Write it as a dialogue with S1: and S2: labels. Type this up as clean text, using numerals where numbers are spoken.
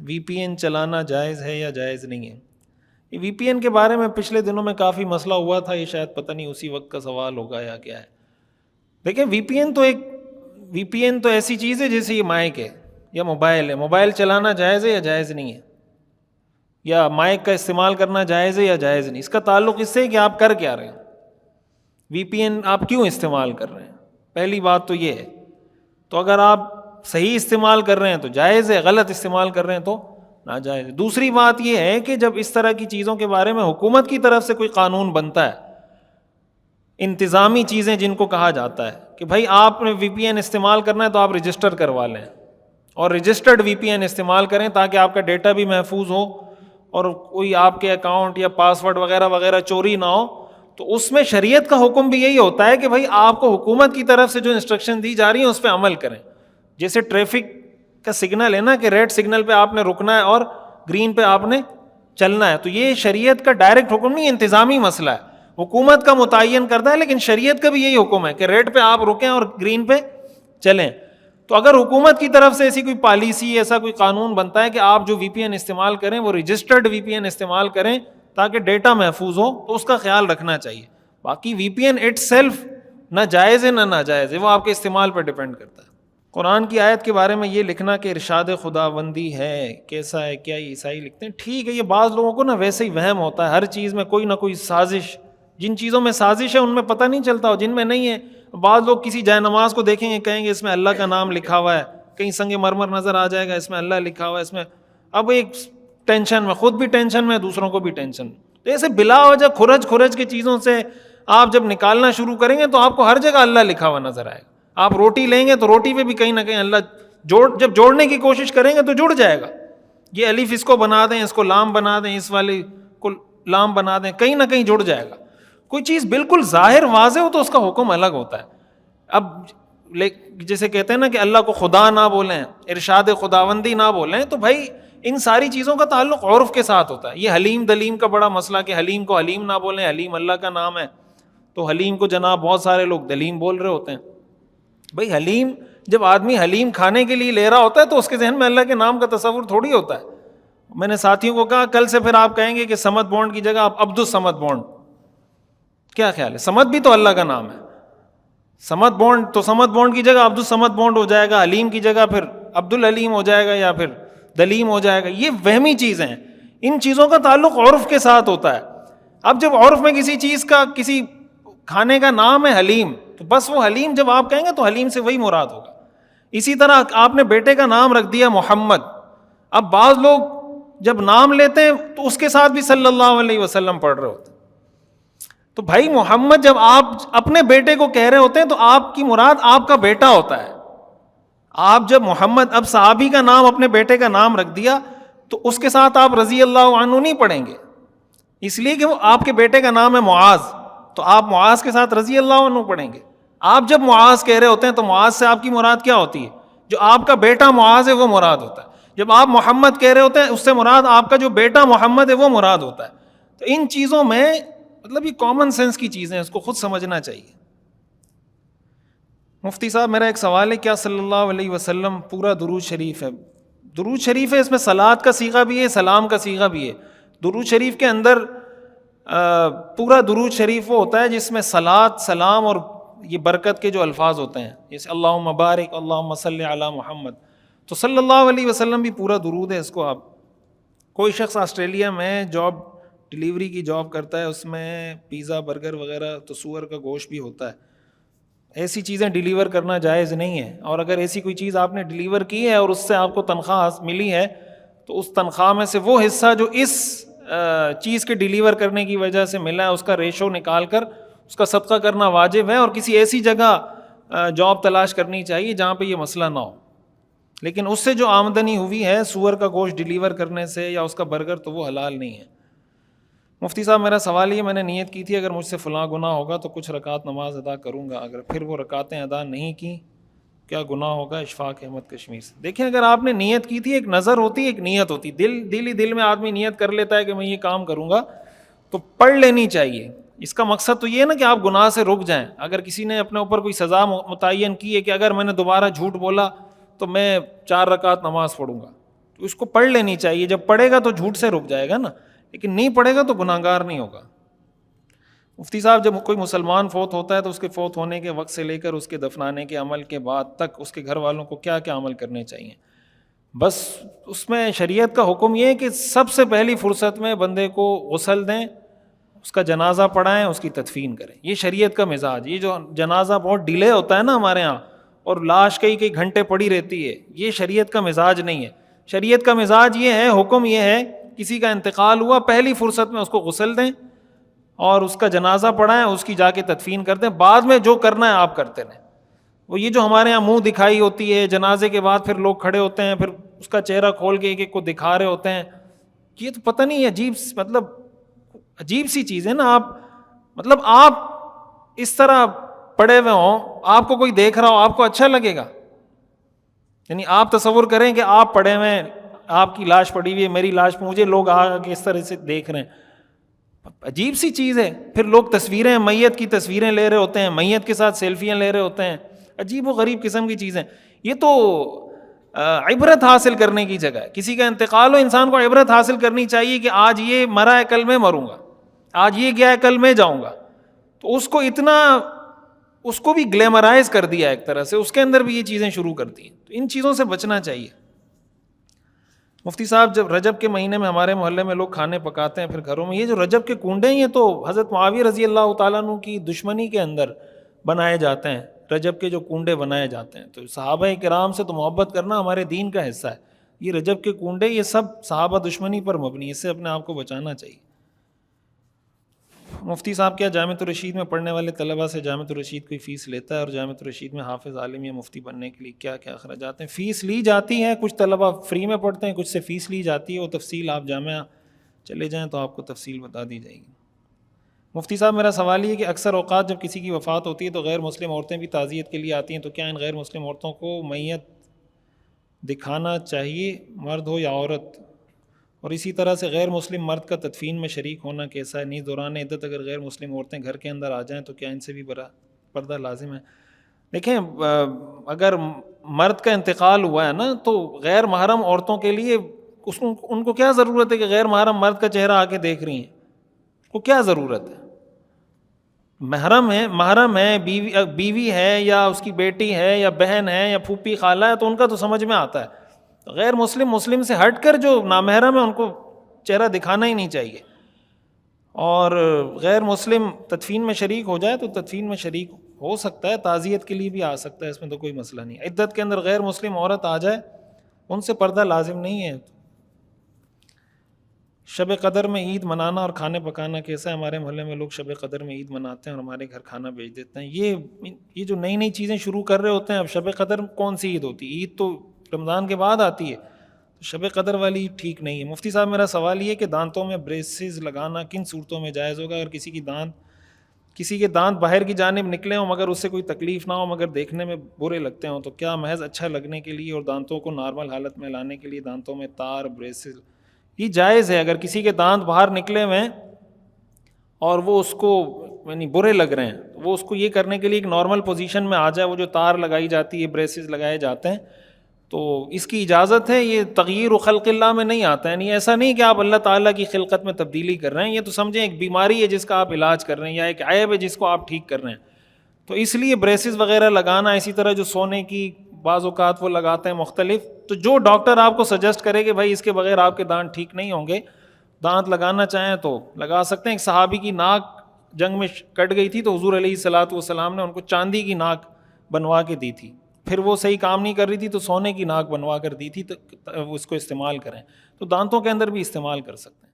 S1: وی پی N چلانا جائز ہے یا جائز نہیں ہے؟ یہ وی پی این کے بارے میں پچھلے دنوں میں کافی مسئلہ ہوا تھا، یہ شاید پتہ نہیں اسی وقت کا سوال ہوگا یا کیا ہے. دیکھیں وی پی این تو ایسی چیز ہے جیسے یہ مائک ہے یا موبائل ہے. موبائل چلانا جائز ہے یا جائز نہیں ہے؟ یا مائک کا استعمال کرنا جائز ہے یا جائز نہیں؟ اس کا تعلق اس سے ہے کہ آپ کر کیا رہے ہیں. وی پی این آپ کیوں استعمال کر رہے ہیں؟ پہلی بات تو یہ ہے. تو اگر آپ صحیح استعمال کر رہے ہیں تو جائز ہے، غلط استعمال کر رہے ہیں تو ناجائز ہے. دوسری بات یہ ہے کہ جب اس طرح کی چیزوں کے بارے میں حکومت کی طرف سے کوئی قانون بنتا ہے، انتظامی چیزیں جن کو کہا جاتا ہے کہ بھائی آپ نے وی پی این استعمال کرنا ہے تو آپ رجسٹر کروا لیں اور رجسٹرڈ وی پی این استعمال کریں تاکہ آپ کا ڈیٹا بھی محفوظ ہو اور کوئی آپ کے اکاؤنٹ یا پاسورڈ وغیرہ وغیرہ چوری نہ ہو. تو اس میں شریعت کا حکم بھی یہی ہوتا ہے کہ بھائی آپ کو حکومت کی طرف سے جو انسٹرکشن دی جا رہی ہیں اس پہ عمل کریں. جیسے ٹریفک کا سگنل ہے نا کہ ریڈ سگنل پہ آپ نے رکنا ہے اور گرین پہ آپ نے چلنا ہے، تو یہ شریعت کا ڈائریکٹ حکم نہیں، انتظامی مسئلہ ہے، حکومت کا متعین کرتا ہے. لیکن شریعت کا بھی یہی حکم ہے کہ ریڈ پہ آپ رکیں اور گرین پہ چلیں. تو اگر حکومت کی طرف سے ایسی کوئی پالیسی، ایسا کوئی قانون بنتا ہے کہ آپ جو وی پی این استعمال کریں وہ رجسٹرڈ وی پی این استعمال کریں تاکہ ڈیٹا محفوظ ہو، تو اس کا خیال رکھنا چاہیے. باقی وی پی این اٹ سیلف نہ جائز ہے نہ ناجائز ہے، وہ آپ کے استعمال پر ڈیپینڈ کرتا ہے. قرآن کی آیت کے بارے میں یہ لکھنا کہ ارشاد خداوندی ہے کیسا ہے، کیا یہ عیسائی لکھتے ہیں؟ ٹھیک ہے، یہ بعض لوگوں کو نا ویسے ہی وہم ہوتا ہے، ہر چیز میں کوئی نہ کوئی سازش. جن چیزوں میں سازش ہے ان میں پتہ نہیں چلتا، اور جن میں نہیں ہے. بعض لوگ کسی جائے نماز کو دیکھیں گے، کہیں گے اس میں اللہ کا نام لکھا ہوا ہے، کہیں سنگ مرمر نظر آ جائے گا اس میں اللہ لکھا ہوا ہے. اس میں اب ایک ٹینشن میں، خود بھی ٹینشن میں، دوسروں کو بھی ٹینشن میں. تو ایسے بلا وجہ کھرج کی چیزوں سے آپ جب نکالنا شروع کریں گے تو آپ کو ہر جگہ اللہ لکھا ہوا نظر آئے گا. آپ روٹی لیں گے تو روٹی پہ بھی کہیں نہ کہیں اللہ جب جوڑنے کی کوشش کریں گے تو جڑ جائے گا. یہ الف اس کو بنا دیں، اس کو لام بنا دیں، اس والے کو لام بنا دیں، کہیں نہ کہیں جڑ جائے گا. کوئی چیز بالکل ظاہر واضح ہو تو اس کا حکم الگ ہوتا ہے. اب جیسے کہتے ہیں نا کہ اللہ کو خدا نہ بولیں، ارشاد خداوندی نہ بولیں، تو بھائی ان ساری چیزوں کا تعلق عرف کے ساتھ ہوتا ہے. یہ حلیم دلیم کا بڑا مسئلہ کہ حلیم کو حلیم نہ بولیں، حلیم اللہ کا نام ہے، تو حلیم کو جناب بہت سارے لوگ دلیم بول رہے ہوتے ہیں. بھائی حلیم، جب آدمی حلیم کھانے کے لیے لے رہا ہوتا ہے تو اس کے ذہن میں اللہ کے نام کا تصور تھوڑی ہوتا ہے. میں نے ساتھیوں کو کہا کل سے پھر آپ کہیں گے کہ سمد بونڈ کی جگہ آپ عبد الصمد بونڈ. کیا خیال ہے؟ سمد بھی تو اللہ کا نام ہے. سمد بونڈ تو سمد بونڈ کی جگہ عبد الصمد بونڈ ہو جائے گا، حلیم کی جگہ پھر عبد الحلیم ہو جائے گا یا پھر دلیم ہو جائے گا. یہ وہمی چیزیں ہیں، ان چیزوں کا تعلق عرف کے ساتھ ہوتا ہے. اب جب عرف میں کسی چیز کا، کسی کھانے کا نام ہے حلیم، تو بس وہ حلیم جب آپ کہیں گے تو حلیم سے وہی مراد ہوگا. اسی طرح آپ نے بیٹے کا نام رکھ دیا محمد. اب بعض لوگ جب نام لیتے ہیں تو اس کے ساتھ بھی صلی اللہ علیہ وسلم پڑھ رہے ہوتے ہیں. تو بھائی محمد جب آپ اپنے بیٹے کو کہہ رہے ہوتے ہیں تو آپ کی مراد آپ کا بیٹا ہوتا ہے. آپ جب محمد، اب صحابی کا نام اپنے بیٹے کا نام رکھ دیا تو اس کے ساتھ آپ رضی اللہ عنہ نہیں پڑھیں گے، اس لیے کہ وہ آپ کے بیٹے کا نام ہے معاذ، تو آپ معاذ کے ساتھ رضی اللہ عنہ پڑھیں گے. آپ جب معاذ کہہ رہے ہوتے ہیں تو معاذ سے آپ کی مراد کیا ہوتی ہے؟ جو آپ کا بیٹا معاذ ہے وہ مراد ہوتا ہے. جب آپ محمد کہہ رہے ہوتے ہیں اس سے مراد آپ کا جو بیٹا محمد ہے وہ مراد ہوتا ہے. تو ان چیزوں میں مطلب یہ کامن سینس کی چیزیں، اس کو خود سمجھنا چاہیے. مفتی صاحب میرا ایک سوال ہے، کیا صلی اللہ علیہ وسلم پورا درود شریف ہے؟ درود شریف ہے، اس میں صلات کا صیغہ بھی ہے، سلام کا صیغہ بھی ہے. درود شریف کے اندر پورا درود شریف وہ ہوتا ہے جس میں صلات، سلام اور یہ برکت کے جو الفاظ ہوتے ہیں، جیسے اللہم بارک، اللہم صلی علی محمد. تو صلی اللہ علیہ وسلم بھی پورا درود ہے. اس کو آپ، کوئی شخص آسٹریلیا میں ڈلیوری کی جاب کرتا ہے، اس میں پیزا برگر وغیرہ تو سور کا گوشت بھی ہوتا ہے. ایسی چیزیں ڈیلیور کرنا جائز نہیں ہے. اور اگر ایسی کوئی چیز آپ نے ڈیلیور کی ہے اور اس سے آپ کو تنخواہ ملی ہے تو اس تنخواہ میں سے وہ حصہ جو اس چیز کے ڈیلیور کرنے کی وجہ سے ملا ہے اس کا ریشو نکال کر اس کا صدقہ کرنا واجب ہے. اور کسی ایسی جگہ جاب تلاش کرنی چاہیے جہاں پہ یہ مسئلہ نہ ہو. لیکن اس سے جو آمدنی ہوئی ہے سور کا گوشت ڈیلیور کرنے سے یا اس کا برگر، تو وہ حلال نہیں ہے. مفتی صاحب میرا سوال یہ، میں نے نیت کی تھی اگر مجھ سے فلاں گناہ ہوگا تو کچھ رکعت نماز ادا کروں گا، اگر پھر وہ رکعتیں ادا نہیں کی کیا گناہ ہوگا؟ اشفاق احمد کشمیر سے. دیکھیں اگر آپ نے نیت کی تھی، ایک نظر ہوتی ہے، ایک نیت ہوتی، دل میں آدمی نیت کر لیتا ہے کہ میں یہ کام کروں گا، تو پڑھ لینی چاہیے. اس کا مقصد تو یہ ہے نا کہ آپ گناہ سے رک جائیں. اگر کسی نے اپنے اوپر کوئی سزا متعین کی ہے کہ اگر میں نے دوبارہ جھوٹ بولا تو میں 4 رکعت نماز پڑھوں گا، تو اس کو پڑھ لینی چاہیے. جب پڑھے گا تو جھوٹ سے رک جائے گا نا, لیکن نہیں پڑھے گا تو گناہگار نہیں ہوگا. مفتی صاحب جب کوئی مسلمان فوت ہوتا ہے تو اس کے فوت ہونے کے وقت سے لے کر اس کے دفنانے کے عمل کے بعد تک اس کے گھر والوں کو کیا کیا عمل کرنے چاہیے؟ بس اس میں شریعت کا حکم یہ ہے کہ سب سے پہلی فرصت میں بندے کو غسل دیں, اس کا جنازہ پڑھائیں, اس کی تدفین کریں. یہ شریعت کا مزاج. یہ جو جنازہ بہت ڈیلے ہوتا ہے نا ہمارے ہاں, اور لاش کئی گھنٹے پڑی رہتی ہے, یہ شریعت کا مزاج نہیں ہے. شریعت کا مزاج یہ ہے, حکم یہ ہے, کسی کا انتقال ہوا پہلی فرصت میں اس کو غسل دیں اور اس کا جنازہ پڑھائیں, اس کی جا کے تدفین کر دیں. بعد میں جو کرنا ہے آپ کرتے رہیں. وہ یہ جو ہمارے یہاں منہ دکھائی ہوتی ہے جنازے کے بعد, پھر لوگ کھڑے ہوتے ہیں, پھر اس کا چہرہ کھول کے ایک ایک کو دکھا رہے ہوتے ہیں, یہ تو پتہ نہیں عجیب سی چیز ہے نا. آپ اس طرح پڑے ہوئے ہوں, آپ کو کوئی دیکھ رہا ہو, آپ کو اچھا لگے گا؟ یعنی آپ تصور کریں کہ آپ پڑے ہوئے ہیں, آپ کی لاش پڑی ہوئی ہے, میری لاش پہ مجھے لوگ آ کے اس طرح سے دیکھ رہے ہیں, عجیب سی چیز ہے. پھر لوگ تصویریں, میت کی تصویریں لے رہے ہوتے ہیں, میت کے ساتھ سیلفیاں لے رہے ہوتے ہیں. عجیب و غریب قسم کی چیزیں. یہ تو عبرت حاصل کرنے کی جگہ ہے. کسی کا انتقال ہو, انسان کو عبرت حاصل کرنی چاہیے کہ آج یہ مرا ہے کل میں مروں گا, آج یہ گیا ہے کل میں جاؤں گا. تو اس کو بھی گلیمرائز کر دیا ایک طرح سے, اس کے اندر بھی یہ چیزیں شروع کر دی. تو ان چیزوں سے بچنا چاہیے. مفتی صاحب جب رجب کے مہینے میں ہمارے محلے میں لوگ کھانے پکاتے ہیں پھر گھروں میں, یہ جو رجب کے کنڈے ہیں یہ تو حضرت معاویہ رضی اللہ تعالیٰ عنہ کی دشمنی کے اندر بنائے جاتے ہیں. رجب کے جو کنڈے بنائے جاتے ہیں, تو صحابہ کرام سے تو محبت کرنا ہمارے دین کا حصہ ہے. یہ رجب کے کنڈے یہ سب صحابہ دشمنی پر مبنی, اس سے اپنے آپ کو بچانا چاہیے. مفتی صاحب کیا جامعۃ الرشید میں پڑھنے والے طلباء سے جامعۃ الرشید کوئی فیس لیتا ہے, اور جامعۃ الرشید میں حافظ عالم یا مفتی بننے کے لیے کیا کیا اخراجات ہیں؟ فیس لی جاتی ہے, کچھ طلباء فری میں پڑھتے ہیں, کچھ سے فیس لی جاتی ہے. وہ تفصیل آپ جامعہ چلے جائیں تو آپ کو تفصیل بتا دی جائے گی. مفتی صاحب میرا سوال یہ ہے کہ اکثر اوقات جب کسی کی وفات ہوتی ہے تو غیر مسلم عورتیں بھی تعزیت کے لیے آتی ہیں, تو کیا ان غیر مسلم عورتوں کو میت دکھانا چاہیے, مرد ہو یا عورت؟ اور اسی طرح سے غیر مسلم مرد کا تدفین میں شریک ہونا کیسا ہے؟ نیز دوران عدت اگر غیر مسلم عورتیں گھر کے اندر آ جائیں تو کیا ان سے بھی پردہ لازم ہے؟ دیکھیں, اگر مرد کا انتقال ہوا ہے نا, تو غیر محرم عورتوں کے لیے ان کو کیا ضرورت ہے کہ غیر محرم مرد کا چہرہ آ کے دیکھ رہی ہیں؟ کو کیا ضرورت ہے؟ محرم ہے, بیوی ہے یا اس کی بیٹی ہے یا بہن ہے یا پھوپھی خالہ ہے, تو ان کا تو سمجھ میں آتا ہے. غیر مسلم سے ہٹ کر جو نامحرم ہے ان کو چہرہ دکھانا ہی نہیں چاہیے. اور غیر مسلم تدفین میں شریک ہو جائے تو تدفین میں شریک ہو سکتا ہے, تعزیت کے لیے بھی آ سکتا ہے, اس میں تو کوئی مسئلہ نہیں. عدت کے اندر غیر مسلم عورت آ جائے, ان سے پردہ لازم نہیں ہے. شب قدر میں عید منانا اور کھانے پکانا کیسا ہے؟ ہمارے محلے میں لوگ شب قدر میں عید مناتے ہیں اور ہمارے گھر کھانا بھیج دیتے ہیں. یہ جو نئی چیزیں شروع کر رہے ہوتے ہیں, اب شب قدر کون سی عید ہوتی ہے؟ عید تو رمضان کے بعد آتی ہے, تو شب قدر والی ٹھیک نہیں ہے. مفتی صاحب میرا سوال یہ ہے کہ دانتوں میں بریسز لگانا کن صورتوں میں جائز ہوگا؟ اگر کسی کے دانت باہر کی جانب نکلے ہوں مگر اس سے کوئی تکلیف نہ ہو مگر دیکھنے میں برے لگتے ہوں, تو کیا محض اچھا لگنے کے لیے اور دانتوں کو نارمل حالت میں لانے کے لیے دانتوں میں تار بریسز یہ جائز ہے؟ اگر کسی کے دانت باہر نکلے ہوئے ہیں اور وہ اس کو یعنی برے لگ رہے ہیں, وہ اس کو یہ کرنے کے لیے ایک نارمل پوزیشن میں آ جائے, وہ جو تار لگائی جاتی ہے, بریسز لگائے جاتے ہیں, تو اس کی اجازت ہے. یہ تغییر و خلق اللہ میں نہیں آتا ہے. یعنی ایسا نہیں کہ آپ اللہ تعالیٰ کی خلقت میں تبدیلی کر رہے ہیں, یہ تو سمجھیں ایک بیماری ہے جس کا آپ علاج کر رہے ہیں, یا ایک عیب ہے جس کو آپ ٹھیک کر رہے ہیں. تو اس لیے بریسز وغیرہ لگانا, اسی طرح جو سونے کی بعض اوقات وہ لگاتے ہیں مختلف, تو جو ڈاکٹر آپ کو سجیسٹ کرے کہ بھائی اس کے بغیر آپ کے دانت ٹھیک نہیں ہوں گے, دانت لگانا چاہیں تو لگا سکتے ہیں. ایک صحابی کی ناک جنگ میں کٹ گئی تھی, تو حضور علیہ الصلوۃ والسلام نے ان کو چاندی کی ناک بنوا کے دی تھی. پھر وہ صحیح کام نہیں کر رہی تھی تو سونے کی ناک بنوا کر دی تھی, تو اس کو استعمال کریں. تو دانتوں کے اندر بھی استعمال کر سکتے ہیں.